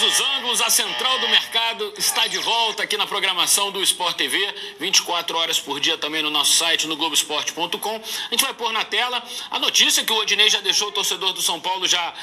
todos os ângulos, a Central do Mercado está de volta aqui na programação do Sport TV, 24 horas por dia também no nosso site, no Globoesporte.com. A gente vai pôr na tela a notícia que o Odinei já deixou o torcedor do São Paulo já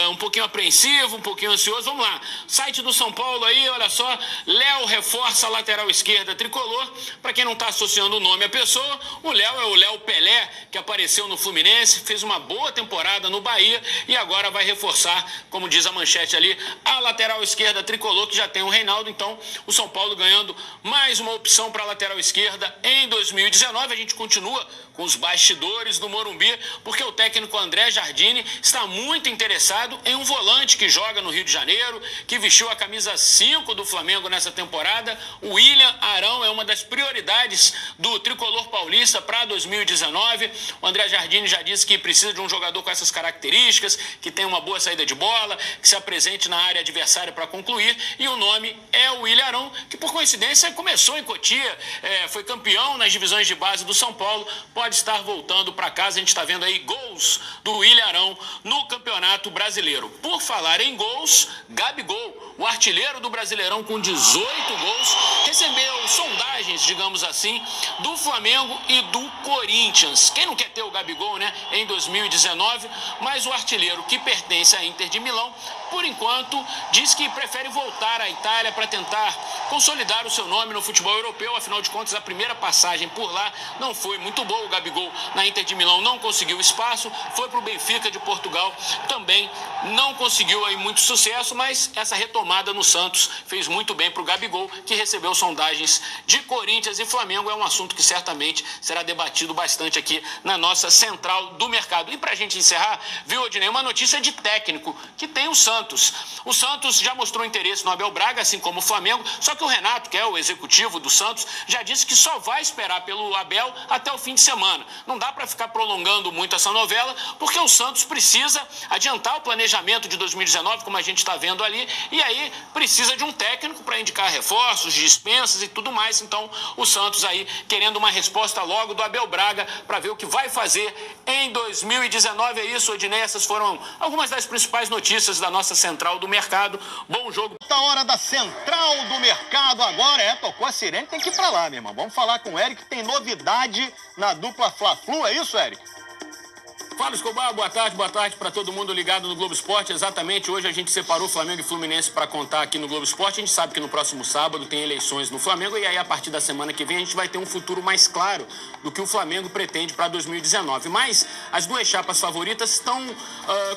um pouquinho apreensivo, um pouquinho ansioso. Vamos lá, site do São Paulo aí, olha só, Léo reforça a lateral esquerda tricolor. Para quem não está associando o nome à pessoa, o Léo é o Léo Pelé, que apareceu no Fluminense, fez uma boa temporada no Bahia e agora vai reforçar, como diz a manchete ali, a lateral esquerda tricolor, que já tem o Reinaldo. Então o São Paulo ganhando mais uma opção para a lateral esquerda em 2019. A gente continua com os bastidores do Morumbi, porque o técnico André Jardine está muito interessado em um volante que joga no Rio de Janeiro, que vestiu a camisa 5 do Flamengo nessa temporada. O William Arão é uma das prioridades do tricolor paulista para 2019. O André Jardine já disse que precisa de um jogador com essas características, que tem uma boa saída de bola, que se apresente na área adversária para concluir, e o nome é o William Arão, que por coincidência começou em Cotia, foi campeão nas divisões de base do São Paulo, pode estar voltando para casa. A gente está vendo aí gols do William Arão no Campeonato Brasileiro. Por falar em gols, Gabigol, o artilheiro do Brasileirão com 18 gols, recebeu sondagens, digamos assim, do Flamengo e do Corinthians. Quem não quer ter o Gabigol, né, em 2019, mas o artilheiro, que pertence à Inter de Milão, por enquanto, diz que prefere voltar à Itália para tentar consolidar o seu nome no futebol europeu. Afinal de contas, a primeira passagem por lá não foi muito boa. O Gabigol na Inter de Milão não conseguiu espaço, foi para o Benfica de Portugal, também não conseguiu aí muito sucesso, mas essa retomada no Santos fez muito bem para o Gabigol, que recebeu sondagens de Corinthians e Flamengo. É um assunto que certamente será debatido bastante aqui na nossa Central do Mercado. E para a gente encerrar, viu, Odinei, uma notícia de técnico que tem o Santos. O Santos já mostrou interesse no Abel Braga, assim como o Flamengo, só que o Renato, que é o executivo do Santos, já disse que só vai esperar pelo Abel até o fim de semana. Não dá para ficar prolongando muito essa novela, porque o Santos precisa adiantar o planejamento de 2019, como a gente está vendo ali, e aí precisa de um técnico para indicar reforços, dispensas e tudo mais. Então o Santos aí querendo uma resposta logo do Abel Braga para ver o que vai fazer em 2019. É isso, Odinei, essas foram algumas das principais notícias da nossa Central do Mercado. Bom jogo. Tá hora da Central do Mercado agora. Tocou a sirene, tem que ir pra lá, meu irmão. Vamos falar com o Eric, que tem novidade na dupla Fla-Flu. É isso, Eric? Fala, Escobar, boa tarde para todo mundo ligado no Globo Esporte. Exatamente, hoje a gente separou Flamengo e Fluminense para contar aqui no Globo Esporte. A gente sabe que no próximo sábado tem eleições no Flamengo, e aí a partir da semana que vem a gente vai ter um futuro mais claro do que o Flamengo pretende para 2019. Mas as duas chapas favoritas estão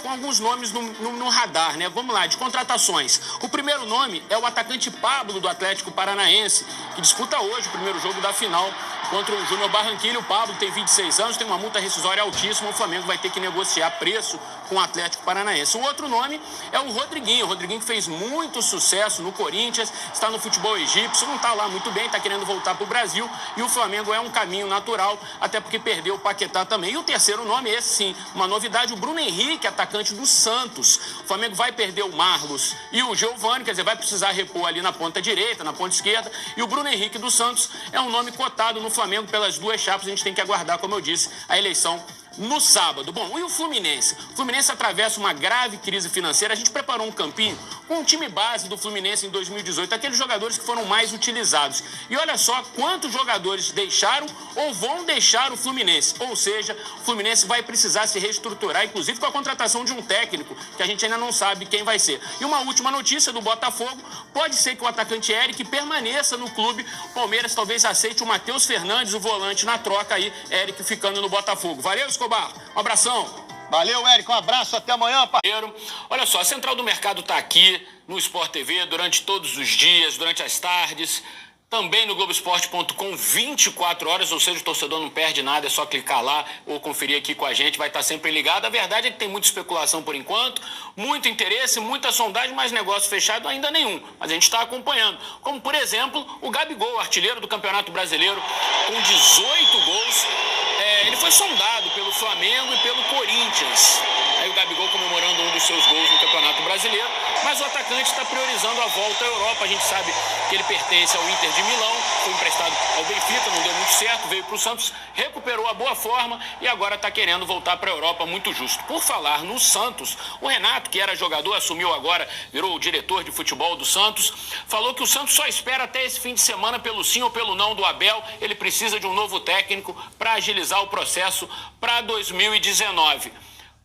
com alguns nomes no radar, né? Vamos lá, de contratações. O primeiro nome é o atacante Pablo, do Atlético Paranaense, que disputa hoje o primeiro jogo da final contra o Júnior Barranquilla. O Pablo tem 26 anos, tem uma multa rescisória altíssima. O Flamengo vai ter que negociar preço com o Atlético Paranaense. O outro nome é o Rodriguinho. O Rodriguinho, que fez muito sucesso no Corinthians, está no futebol egípcio, não está lá muito bem, está querendo voltar para o Brasil, e o Flamengo é um caminho natural, até porque perdeu o Paquetá também. E o terceiro nome, esse sim, uma novidade, o Bruno Henrique, atacante do Santos. O Flamengo vai perder o Marlos e o Giovani, quer dizer, vai precisar repor ali na ponta direita, na ponta esquerda, e o Bruno Henrique do Santos é um nome cotado no Flamengo pelas duas chapas. A gente tem que aguardar, como eu disse, a eleição no sábado. Bom, e o Fluminense? O Fluminense atravessa uma grave crise financeira. A gente preparou um campinho com o time base do Fluminense em 2018, aqueles jogadores que foram mais utilizados. E olha só quantos jogadores deixaram ou vão deixar o Fluminense. Ou seja, o Fluminense vai precisar se reestruturar, inclusive com a contratação de um técnico, que a gente ainda não sabe quem vai ser. E uma última notícia do Botafogo: pode ser que o atacante Eric permaneça no clube. O Palmeiras talvez aceite o Matheus Fernandes, o volante, na troca aí, Eric ficando no Botafogo. Valeu, Escobar. Um abração. Valeu, Eric. Um abraço. Até amanhã, parceiro. Olha só, a Central do Mercado está aqui no Sport TV durante todos os dias, durante as tardes. Também no Globoesporte.com, 24 horas, ou seja, o torcedor não perde nada, é só clicar lá ou conferir aqui com a gente, vai estar sempre ligado. A verdade é que tem muita especulação por enquanto, muito interesse, muita sondagem, mas negócio fechado ainda nenhum. Mas a gente está acompanhando. Como, por exemplo, o Gabigol, artilheiro do Campeonato Brasileiro, com 18 gols. Ele foi sondado pelo Flamengo e pelo Corinthians. Aí o Gabigol comemorando um dos seus gols no Campeonato Brasileiro. Mas o atacante está priorizando a volta à Europa. A gente sabe que ele pertence ao Inter de Milão, foi emprestado ao Benfica, não deu muito certo, veio para o Santos, recuperou a boa forma e agora está querendo voltar para a Europa, muito justo. Por falar no Santos, o Renato, que era jogador, assumiu agora, virou o diretor de futebol do Santos, falou que o Santos só espera até esse fim de semana pelo sim ou pelo não do Abel. Ele precisa de um novo técnico para agilizar o processo para 2019.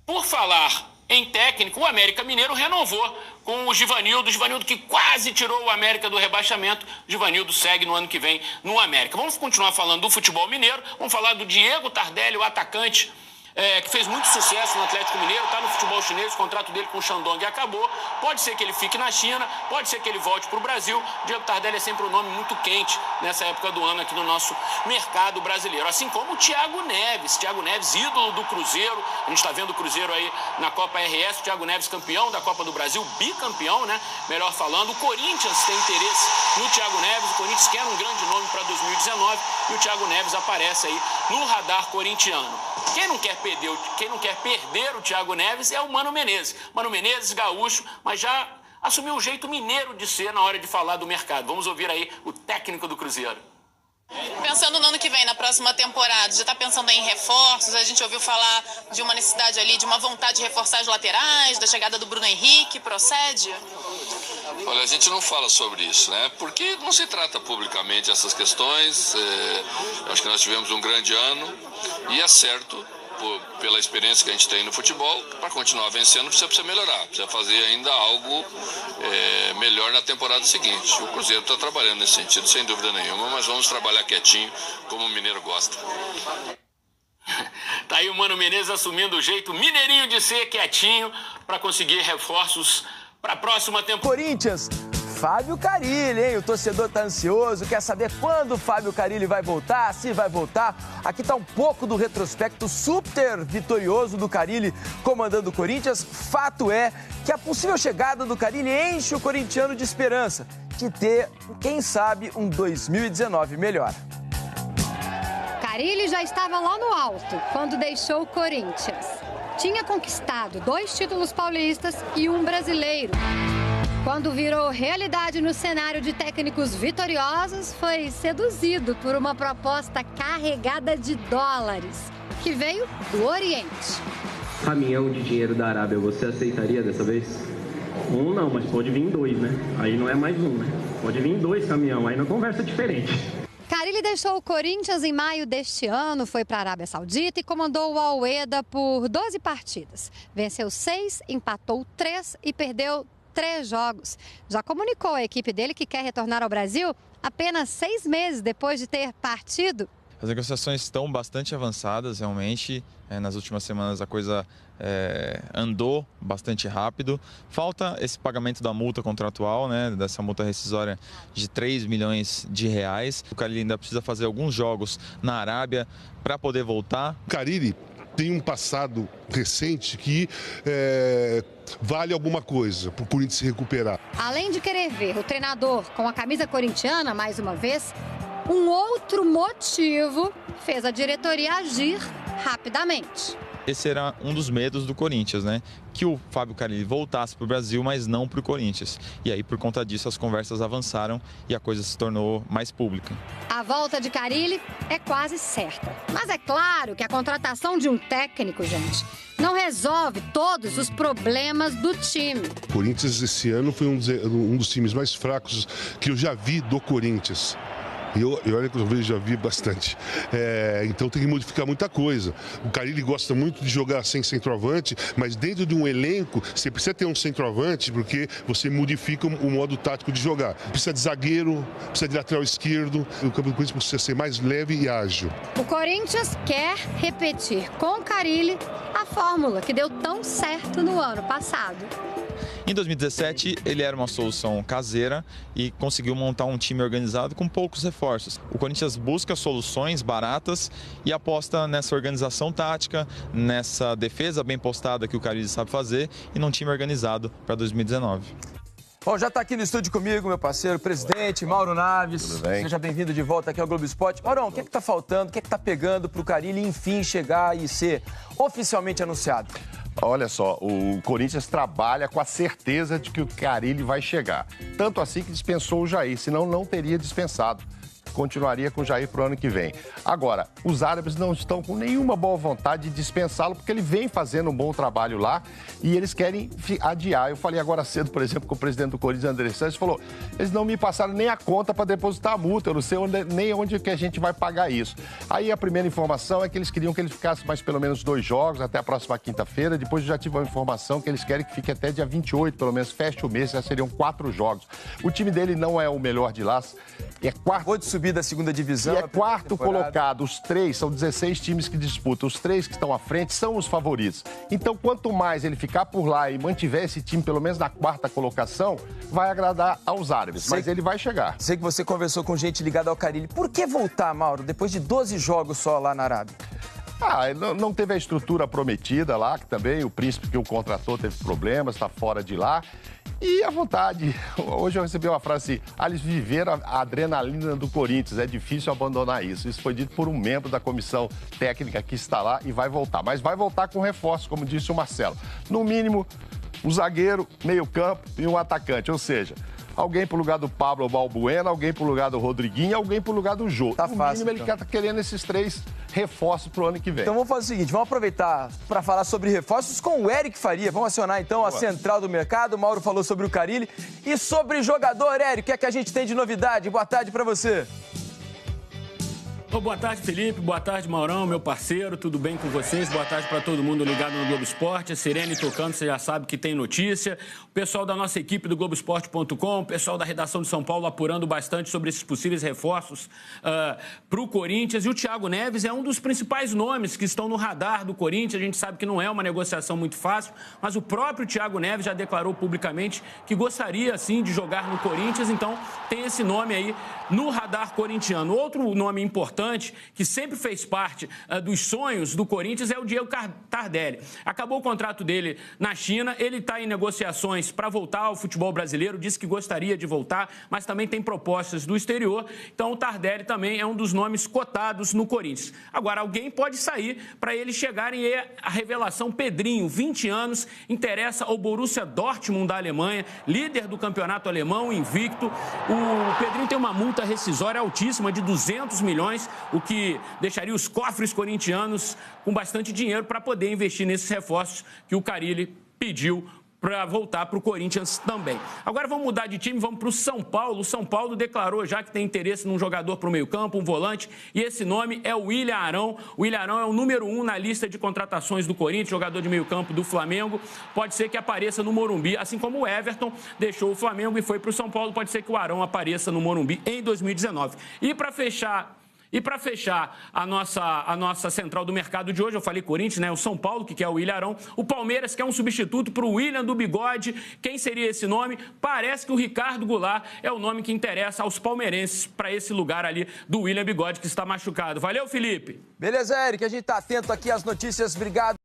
Por falar em técnico, o América Mineiro renovou com o Givanildo que quase tirou o América do rebaixamento. O Givanildo segue no ano que vem no América. Vamos continuar falando do futebol mineiro, vamos falar do Diego Tardelli, o atacante que fez muito sucesso no Atlético Mineiro, está no futebol chinês, o contrato dele com o Shandong acabou. Pode ser que ele fique na China, pode ser que ele volte para o Brasil. Diego Tardelli é sempre um nome muito quente nessa época do ano aqui no nosso mercado brasileiro. Assim como o Thiago Neves, ídolo do Cruzeiro. A gente está vendo o Cruzeiro aí na Copa RS, o Thiago Neves campeão da Copa do Brasil, bicampeão, né? Melhor falando. O Corinthians tem interesse no Thiago Neves, o Corinthians quer um grande nome para 2019 e o Thiago Neves aparece aí no radar corintiano. Quem não quer perder o Thiago Neves é o Mano Menezes. Mano Menezes, gaúcho, mas já assumiu o jeito mineiro de ser na hora de falar do mercado. Vamos ouvir aí o técnico do Cruzeiro. Pensando no ano que vem, na próxima temporada, já está pensando em reforços? A gente ouviu falar de uma necessidade ali, de uma vontade de reforçar as laterais, da chegada do Bruno Henrique, procede? Olha, a gente não fala sobre isso, né? Porque não se trata publicamente essas questões. Acho que nós tivemos um grande ano e é certo, pela experiência que a gente tem no futebol, para continuar vencendo precisa melhorar, precisa fazer ainda algo melhor na temporada seguinte. O Cruzeiro está trabalhando nesse sentido, sem dúvida nenhuma, mas vamos trabalhar quietinho, como o mineiro gosta. Tá aí o Mano Menezes assumindo o jeito mineirinho de ser, quietinho, para conseguir reforços para a próxima temporada. Corinthians, Fábio Carille, hein? O torcedor tá ansioso, quer saber quando o Fábio Carille vai voltar, se vai voltar. Aqui tá um pouco do retrospecto super vitorioso do Carille comandando o Corinthians. Fato é que a possível chegada do Carille enche o corintiano de esperança de ter, quem sabe, um 2019 melhor. Carille já estava lá no alto quando deixou o Corinthians. Tinha conquistado 2 títulos paulistas e um brasileiro. Quando virou realidade no cenário de técnicos vitoriosos, foi seduzido por uma proposta carregada de dólares, que veio do Oriente. Caminhão de dinheiro da Arábia, você aceitaria dessa vez? Um não, mas pode vir 2, né? Aí não é mais um, né? Pode vir 2 caminhão, aí na conversa é diferente. Carille deixou o Corinthians em maio deste ano, foi para a Arábia Saudita e comandou o Al-Wehda por 12 partidas. Venceu 6, empatou 3 e perdeu 3 jogos. Já comunicou à equipe dele que quer retornar ao Brasil apenas 6 meses depois de ter partido. As negociações estão bastante avançadas, realmente. Nas últimas semanas a coisa andou bastante rápido. Falta esse pagamento da multa contratual, né, dessa multa rescisória de 3 milhões de reais. O Carille ainda precisa fazer alguns jogos na Arábia para poder voltar. O Carille tem um passado recente que vale alguma coisa para o Corinthians se recuperar. Além de querer ver o treinador com a camisa corintiana mais uma vez, um outro motivo fez a diretoria agir rapidamente. Esse era um dos medos do Corinthians, né? Que o Fábio Carille voltasse para o Brasil, mas não para o Corinthians. E aí, por conta disso, as conversas avançaram e a coisa se tornou mais pública. A volta de Carille é quase certa. Mas é claro que a contratação de um técnico, gente, não resolve todos os problemas do time. O Corinthians esse ano foi um dos times mais fracos que eu já vi do Corinthians. E olha que eu já vi bastante. Então tem que modificar muita coisa. O Carille gosta muito de jogar sem centroavante, mas dentro de um elenco você precisa ter um centroavante porque você modifica o modo tático de jogar. Precisa de zagueiro, precisa de lateral esquerdo. O campo do Corinthians precisa ser mais leve e ágil. O Corinthians quer repetir com o Carille a fórmula que deu tão certo no ano passado. Em 2017, ele era uma solução caseira e conseguiu montar um time organizado com poucos reforços. O Corinthians busca soluções baratas e aposta nessa organização tática, nessa defesa bem postada que o Carille sabe fazer e num time organizado para 2019. Bom, já está aqui no estúdio comigo, meu parceiro, presidente Mauro Naves. Tudo bem? Seja bem-vindo de volta aqui ao Globo Esporte. Maurão, o que está faltando, o que está pegando para o Carille, enfim, chegar e ser oficialmente anunciado? Olha só, o Corinthians trabalha com a certeza de que o Carille vai chegar. Tanto assim que dispensou o Jair, senão não teria dispensado. Continuaria com o Jair para o ano que vem. Agora, os árabes não estão com nenhuma boa vontade de dispensá-lo, porque ele vem fazendo um bom trabalho lá e eles querem adiar. Eu falei agora cedo, por exemplo, com o presidente do Corinthians, André Santos, falou: eles não me passaram nem a conta para depositar a multa, eu não sei nem onde que a gente vai pagar isso. Aí a primeira informação é que eles queriam que ele ficasse mais pelo menos 2 jogos até a próxima quinta-feira. Depois eu já tive uma informação que eles querem que fique até dia 28, pelo menos feche o mês, já seriam 4 jogos. O time dele não é o melhor de lá, é quarto. Vou de subir da segunda divisão. E é quarto colocado. Os 3, são 16 times que disputam. Os 3 que estão à frente são os favoritos. Então, quanto mais ele ficar por lá e mantiver esse time, pelo menos na 4ª colocação, vai agradar aos árabes. Mas ele vai chegar. Sei que você conversou com gente ligada ao Carille. Por que voltar, Mauro, depois de 12 jogos só lá na Arábia? Não teve a estrutura prometida lá, que também o príncipe que o contratou teve problemas, está fora de lá. E a vontade. Hoje eu recebi uma frase assim: eles viveram a adrenalina do Corinthians, é difícil abandonar isso. Isso foi dito por um membro da comissão técnica que está lá e vai voltar. Mas vai voltar com reforço, como disse o Marcelo. No mínimo, um zagueiro, meio-campo e um atacante. Ou seja, alguém pro lugar do Pablo Balbuena, alguém pro lugar do Rodriguinho e alguém pro lugar do Jô. Tá fácil, mínimo, ele tá querendo esses 3 reforços pro ano que vem. Então vamos fazer o seguinte, vamos aproveitar para falar sobre reforços com o Eric Faria. Vamos acionar então a central do mercado. O Mauro falou sobre o Carille e sobre jogador. Eric, o que é que a gente tem de novidade? Boa tarde para você. Boa tarde, Felipe. Boa tarde, Maurão, meu parceiro. Tudo bem com vocês? Boa tarde para todo mundo ligado no Globo Esporte. A Sirene tocando, você já sabe que tem notícia. O pessoal da nossa equipe do Globoesporte.com, o pessoal da redação de São Paulo apurando bastante sobre esses possíveis reforços para o Corinthians. E o Thiago Neves é um dos principais nomes que estão no radar do Corinthians. A gente sabe que não é uma negociação muito fácil, mas o próprio Thiago Neves já declarou publicamente que gostaria, sim, de jogar no Corinthians. Então, tem esse nome aí no radar corintiano. Outro nome importante, que sempre fez parte dos sonhos do Corinthians, é o Diego Tardelli. Acabou o contrato dele na China, ele está em negociações para voltar ao futebol brasileiro, disse que gostaria de voltar, mas também tem propostas do exterior, então o Tardelli também é um dos nomes cotados no Corinthians. Agora, alguém pode sair para eles chegarem e a revelação Pedrinho, 20 anos, interessa ao Borussia Dortmund da Alemanha, líder do campeonato alemão, invicto. O Pedrinho tem uma multa rescisória altíssima de 200 milhões, o que deixaria os cofres corintianos com bastante dinheiro para poder investir nesses reforços que o Carille pediu para voltar para o Corinthians também. Agora vamos mudar de time, vamos para o São Paulo. O São Paulo declarou já que tem interesse num jogador para o meio-campo, um volante, e esse nome é o William Arão. O William Arão é o número 1 na lista de contratações do Corinthians, jogador de meio-campo do Flamengo. Pode ser que apareça no Morumbi, assim como o Everton deixou o Flamengo e foi para o São Paulo. Pode ser que o Arão apareça no Morumbi em 2019. E para fechar a nossa central do mercado de hoje, eu falei Corinthians, né? O São Paulo, que quer o William Arão. O Palmeiras quer um substituto para o William do Bigode. Quem seria esse nome? Parece que o Ricardo Goulart é o nome que interessa aos palmeirenses para esse lugar ali do William Bigode, que está machucado. Valeu, Felipe. Beleza, Eric. A gente está atento aqui às notícias. Obrigado.